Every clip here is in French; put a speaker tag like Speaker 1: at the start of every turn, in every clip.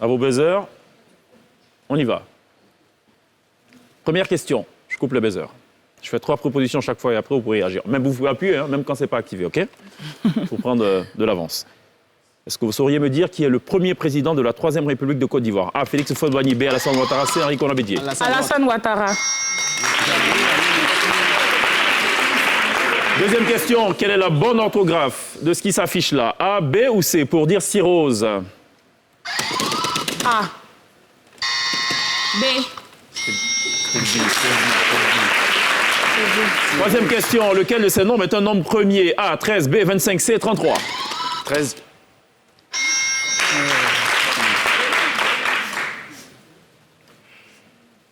Speaker 1: À vos buzzers. On y va. Première question. Je coupe le buzzer. Je fais 3 propositions chaque fois et après, vous pourrez réagir. Même vous pouvez appuyer, hein, même quand ce n'est pas activé, OK? Pour prendre de l'avance. Est-ce que vous sauriez me dire qui est le premier président de la 3e République de Côte d'Ivoire? A. Félix Houphouët-Boigny. B. Alassane Ouattara. C. Henri Konan Bédié.
Speaker 2: Alassane Ouattara.
Speaker 1: Deuxième question. Quelle est la bonne orthographe de ce qui s'affiche là? A, B ou C pour dire cirrhose?
Speaker 2: A.
Speaker 3: B.
Speaker 1: Troisième question. Lequel de ces nombres est un nombre premier? A, 13, B, 25, C, 33.
Speaker 4: 13.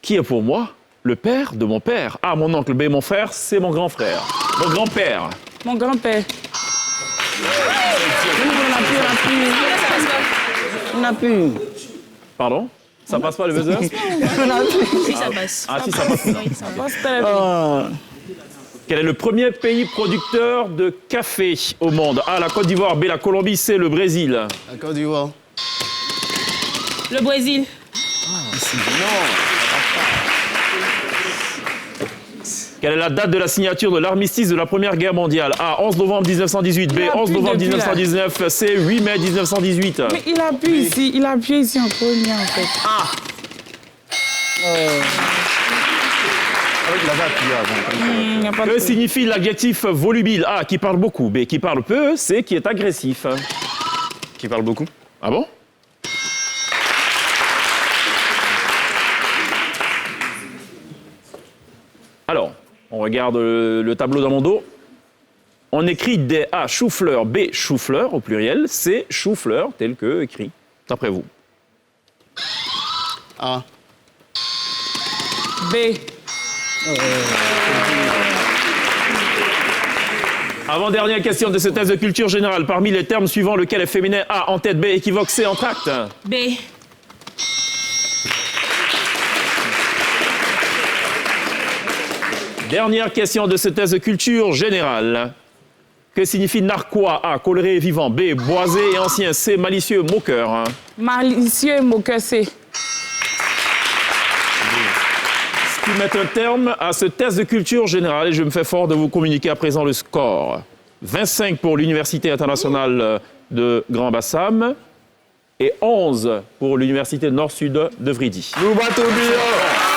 Speaker 1: Qui est pour moi le père de mon père? A, mon oncle. B, mon frère. C, mon grand frère. Mon grand-père.
Speaker 2: Mon grand-père. On n'a plus.
Speaker 1: Pardon? Ça passe pas le buzzer?
Speaker 3: Si, ça passe.
Speaker 1: Ah si, ça passe.
Speaker 3: Oui, ça passe.
Speaker 1: Quel est le premier pays producteur de café au monde? A, la Côte d'Ivoire. B, la Colombie. C, le Brésil.
Speaker 4: La Côte d'Ivoire.
Speaker 3: Le Brésil.
Speaker 1: Quelle est la date de la signature de l'armistice de la Première Guerre mondiale? A, 11 novembre 1918. B, 11 novembre 1919. C, 8 mai 1918.
Speaker 2: Mais il appuie ici en premier en fait.
Speaker 4: Avec la date qu'il y a avant.
Speaker 2: Y a pas de
Speaker 1: Que signifie l'adjectif volubile? A, qui parle beaucoup. B, qui parle peu. C, qui est agressif.
Speaker 4: Qui parle beaucoup.
Speaker 1: Ah bon? Alors, on regarde le tableau dans mon dos. On écrit des A, chou-fleur, B, chou-fleur au pluriel, C, chou-fleur, tel que écrit, d'après vous.
Speaker 4: A.
Speaker 2: B.
Speaker 1: Avant-dernière question de ce test de culture générale. Parmi les termes suivants, lequel est féminin? A, en tête, B, équivoque, C, entracte.
Speaker 3: B.
Speaker 1: Dernière question de ce test de culture générale. Que signifie narquois? A, coléré et vivant. B, boisé et ancien. C, malicieux, moqueur.
Speaker 2: Malicieux et moqueur, C.
Speaker 1: Ce qui met un terme à ce test de culture générale, et je me fais fort de vous communiquer à présent le score. 25 pour l'Université internationale de Grand-Bassam et 11 pour l'Université Nord-Sud de Vridi.
Speaker 4: Nous battons bien.